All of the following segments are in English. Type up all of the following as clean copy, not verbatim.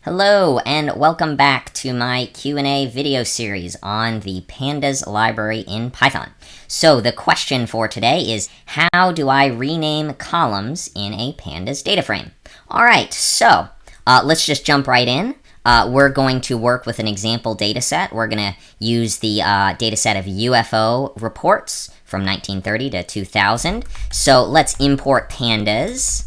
Hello and welcome back to my Q&A video series on the Pandas library in Python. So the question for today is, how do I rename columns in a Pandas data frame? Alright, so let's just jump right in. We're going to work with an example dataset. We're going to use the dataset of UFO reports from 1930 to 2000. So let's import pandas.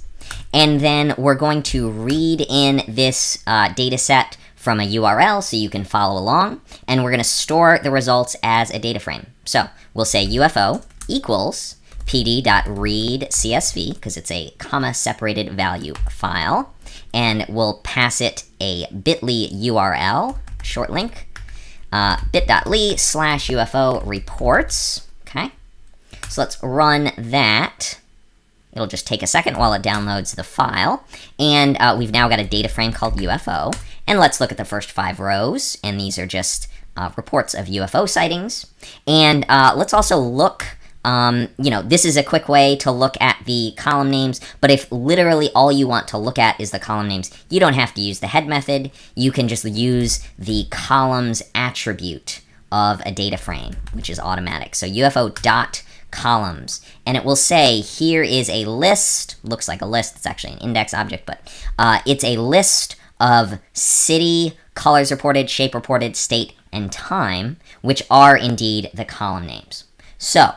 And then we're going to read in this data set from a URL so you can follow along. And we're going to store the results as a data frame. So we'll say UFO equals pd.read.csv, because it's a comma-separated value file. And we'll pass it a bit.ly URL, short link, bit.ly/UFO reports. Okay, so let's run that. It'll just take a second while it downloads the file. And we've now got a data frame called UFO. And let's look at the first 5 rows. And these are just reports of UFO sightings. And let's also look, this is a quick way to look at the column names. But if literally all you want to look at is the column names, you don't have to use the head method. You can just use the columns attribute of a data frame, which is automatic. So UFO.columns, and it will say here is a list. Looks like a list. It's actually an index object, but it's a list of city, colors reported, shape reported, state, and time, which are indeed the column names. So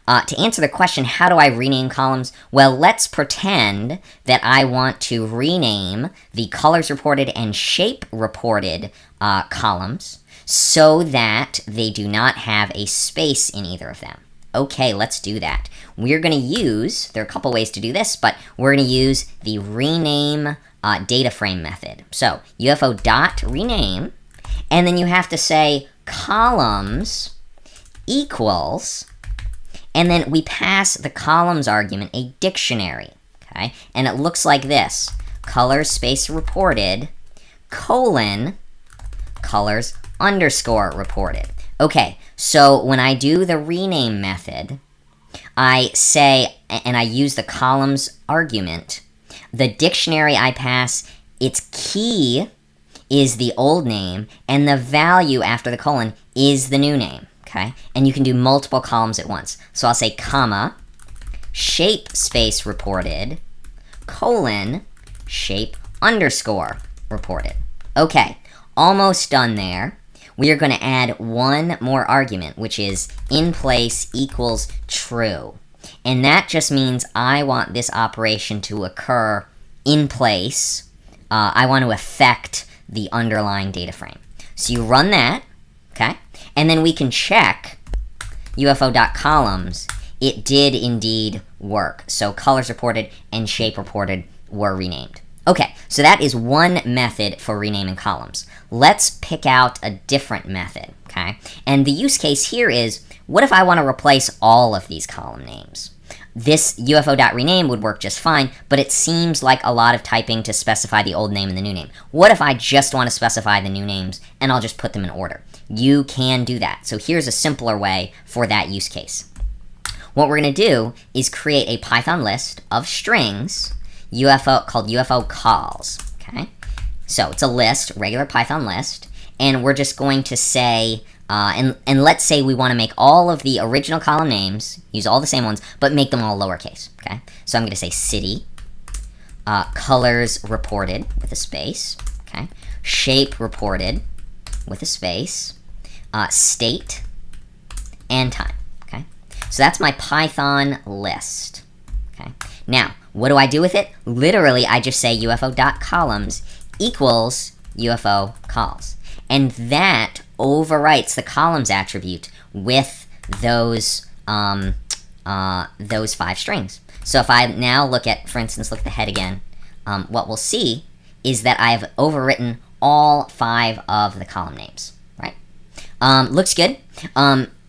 to answer the question, how do I rename columns? Well, let's pretend that I want to rename the colors reported and shape reported columns so that they do not have a space in either of them. Okay, let's do that. We're going to use, there are a couple ways to do this, but we're going to use the rename data frame method. So UFO.rename, and then you have to say columns equals, and then we pass the columns argument a dictionary, okay? And it looks like this: colors space reported, colon, colors underscore reported. Okay, so when I do the rename method, I say, and I use the columns argument, the dictionary I pass, its key is the old name, and the value after the colon is the new name, okay? And you can do multiple columns at once. So I'll say comma, shape space reported, colon, shape underscore reported. Okay, almost done there. We are going to add one more argument, which is in place equals true. And that just means I want this operation to occur in place. I want to affect the underlying data frame. So you run that, okay? And then we can check UFO.columns. It did indeed work. So colors reported and shape reported were renamed. Okay, so that is one method for renaming columns. Let's pick out a different method, okay? And the use case here is, what if I want to replace all of these column names? This UFO.rename would work just fine, but it seems like a lot of typing to specify the old name and the new name. What if I just want to specify the new names, and I'll just put them in order? You can do that. So here's a simpler way for that use case. What we're going to do is create a Python list of strings called UFO calls, okay? So it's a list, regular Python list, and we're just going to say, and let's say we want to make all of the original column names, use all the same ones, but make them all lowercase, okay? So I'm going to say city, colors reported with a space, okay? Shape reported with a space, state, and time, okay? So that's my Python list, okay? Now, what do I do with it? Literally, I just say UFO.columns equals UFO calls. And that overwrites the columns attribute with those 5 strings. So if I now look at, for instance, look at the head again, what we'll see is that I've overwritten all 5 of the column names, right? Looks good.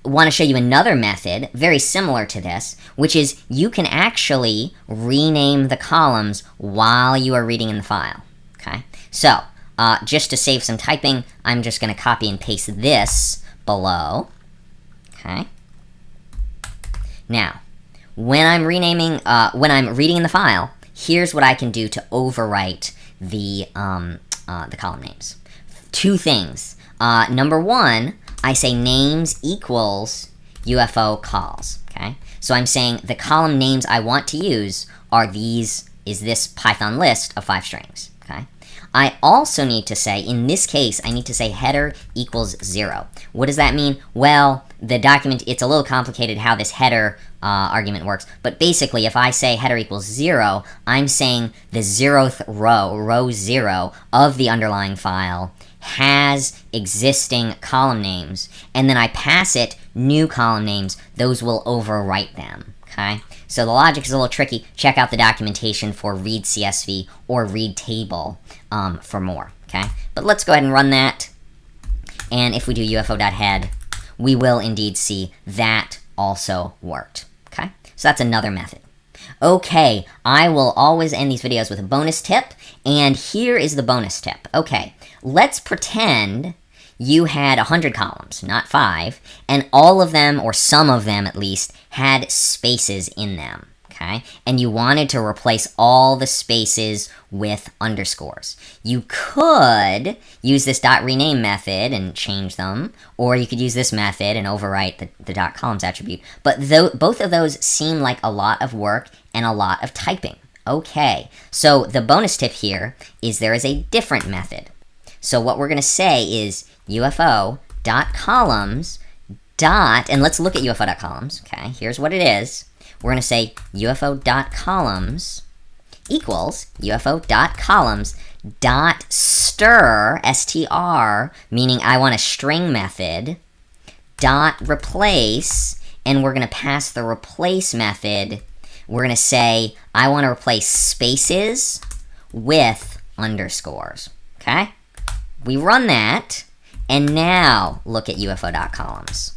Want to show you another method very similar to this, which is you can actually rename the columns while you are reading in the file, okay? So just to save some typing, I'm just going to copy and paste this below, okay? Now, when I'm reading in the file, here's what I can do to overwrite the the column names. Two things. Number one, I say names equals UFO calls, okay? So I'm saying the column names I want to use are these, is this Python list of 5 strings, okay? I also need to say, in this case, I need to say header equals 0. What does that mean? Well, the document, it's a little complicated how this header argument works, but basically if I say header equals 0, I'm saying the 0th row, row 0 of the underlying file has existing column names, and then I pass it new column names. Those will overwrite them, okay? So the logic is a little tricky. Check out the documentation for read CSV or read table for more, okay? But let's go ahead and run that, and if we do UFO.head, we will indeed see that also worked, okay? So that's another method. Okay, I will always end these videos with a bonus tip, and here is the bonus tip. Okay, let's pretend you had 100 columns, not 5, and all of them, or some of them at least, had spaces in them, okay? And you wanted to replace all the spaces with underscores. You could use this .rename method and change them, or you could use this method and overwrite the .columns attribute, but both of those seem like a lot of work and a lot of typing. Okay, so the bonus tip here is there is a different method. So what we're going to say is UFO.columns and let's look at UFO.columns, okay? Here's what it is. We're going to say UFO.columns equals UFO.columns stir, str, meaning I want a string method, replace, and we're going to pass the replace method. We're going to say I want to replace spaces with underscores, okay? We run that, and now look at UFO.columns.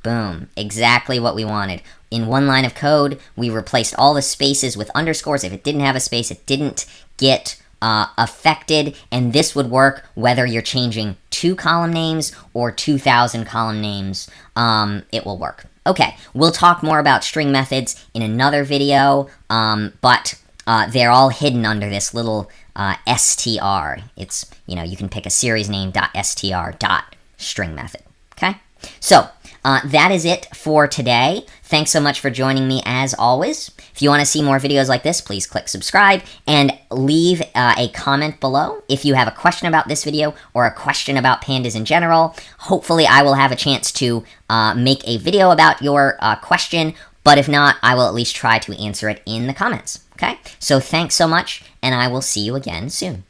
Boom, exactly what we wanted. In one line of code, we replaced all the spaces with underscores. If it didn't have a space, it didn't get affected, and this would work whether you're changing 2 column names or 2,000 column names. It will work. Okay, we'll talk more about string methods in another video, but they're all hidden under this little str. It's, you can pick a series name .str.string method, okay? So, that is it for today. Thanks so much for joining me as always. If you want to see more videos like this, please click subscribe and leave a comment below if you have a question about this video or a question about pandas in general. Hopefully I will have a chance to make a video about your question, but if not, I will at least try to answer it in the comments, okay? So thanks so much, and I will see you again soon.